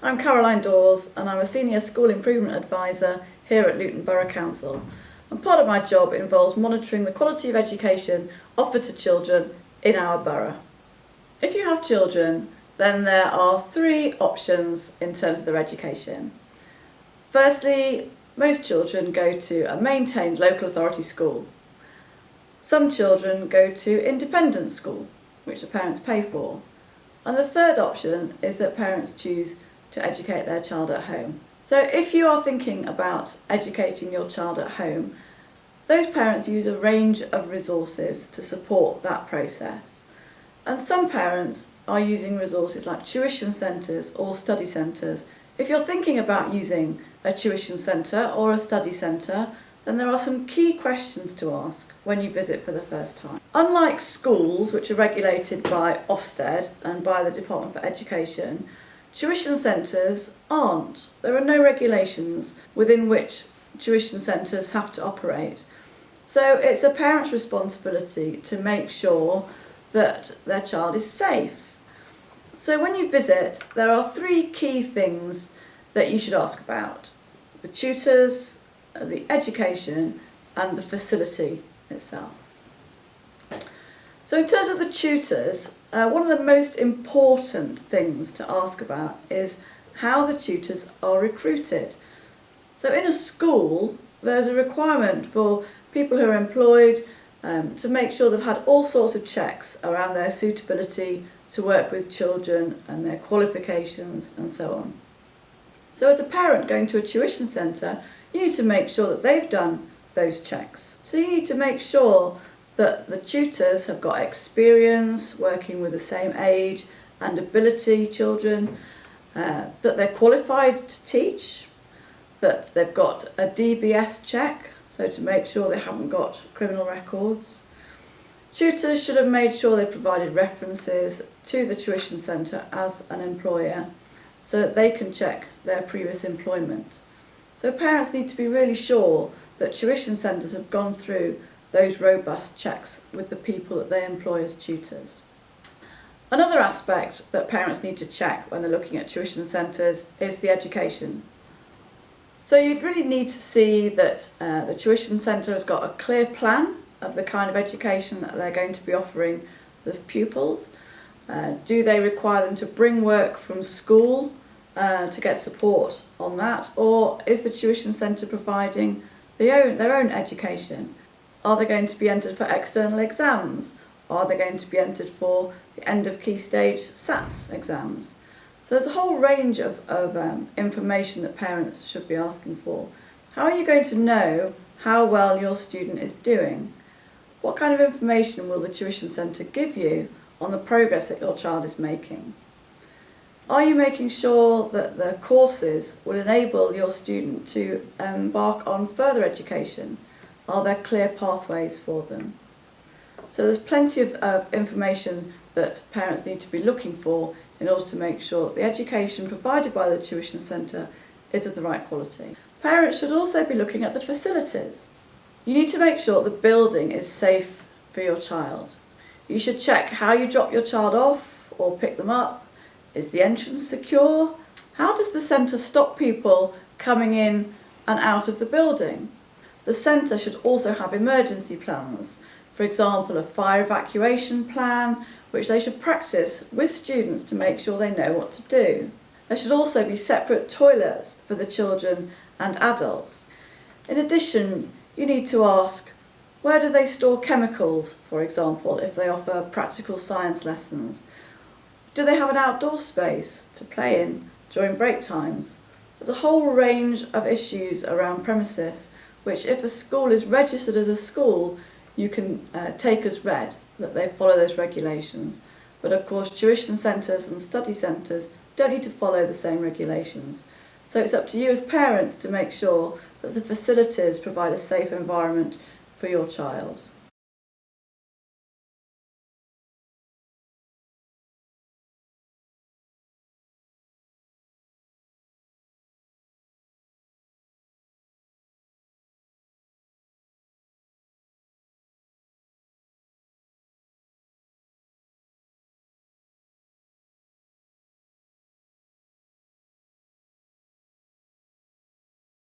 I'm Caroline Dawes and I'm a Senior School Improvement Advisor here at Luton Borough Council. And part of my job involves monitoring the quality of education offered to children in our borough. If you have children, then there are three options in terms of their education. Firstly, most children go to a maintained local authority school. Some children go to independent school, which the parents pay for. And the third option is that parents choose to educate their child at home. So if you are thinking about educating your child at home, those parents use a range of resources to support that process. And some parents are using resources like tuition centres or study centres. If you're thinking about using a tuition centre or a study centre, then there are some key questions to ask when you visit for the first time. Unlike schools, which are regulated by Ofsted and by the Department for Education, tuition centres aren't. There are no regulations within which tuition centres have to operate. So it's a parent's responsibility to make sure that their child is safe. So when you visit, there are three key things that you should ask about: the tutors, the education, and the facility itself. So in terms of the tutors, one of the most important things to ask about is how the tutors are recruited. So in a school, there's a requirement for people who are employed to make sure they've had all sorts of checks around their suitability to work with children and their qualifications and so on. So as a parent going to a tuition centre, you need to make sure that they've done those checks. So you need to make sure that the tutors have got experience working with the same age and ability children, that they're qualified to teach, that they've got a DBS check, so to make sure they haven't got criminal records. Tutors should have made sure they provided references to the tuition centre as an employer so that they can check their previous employment. So parents need to be really sure that tuition centres have gone through those robust checks with the people that they employ as tutors. Another aspect that parents need to check when they're looking at tuition centres is the education. So you'd really need to see that the tuition centre has got a clear plan of the kind of education that they're going to be offering the pupils. Do they require them to bring work from school to get support on that, or is the tuition centre providing their own education? Are they going to be entered for external exams? Are they going to be entered for the end of key stage SATs exams? So there's a whole range of information that parents should be asking for. How are you going to know how well your student is doing? What kind of information will the tuition centre give you on the progress that your child is making? Are you making sure that the courses will enable your student to embark on further education? Are there clear pathways for them? So there's plenty of information that parents need to be looking for in order to make sure that the education provided by the tuition centre is of the right quality. Parents should also be looking at the facilities. You need to make sure the building is safe for your child. You should check how you drop your child off or pick them up. Is the entrance secure? How does the centre stop people coming in and out of the building? The centre should also have emergency plans, for example a fire evacuation plan, which they should practice with students to make sure they know what to do. There should also be separate toilets for the children and adults. In addition, you need to ask, where do they store chemicals, for example, if they offer practical science lessons? Do they have an outdoor space to play in during break times? There's a whole range of issues around premises which, if a school is registered as a school, you can take as read that they follow those regulations. But of course, tuition centres and study centres don't need to follow the same regulations. So it's up to you as parents to make sure that the facilities provide a safe environment for your child.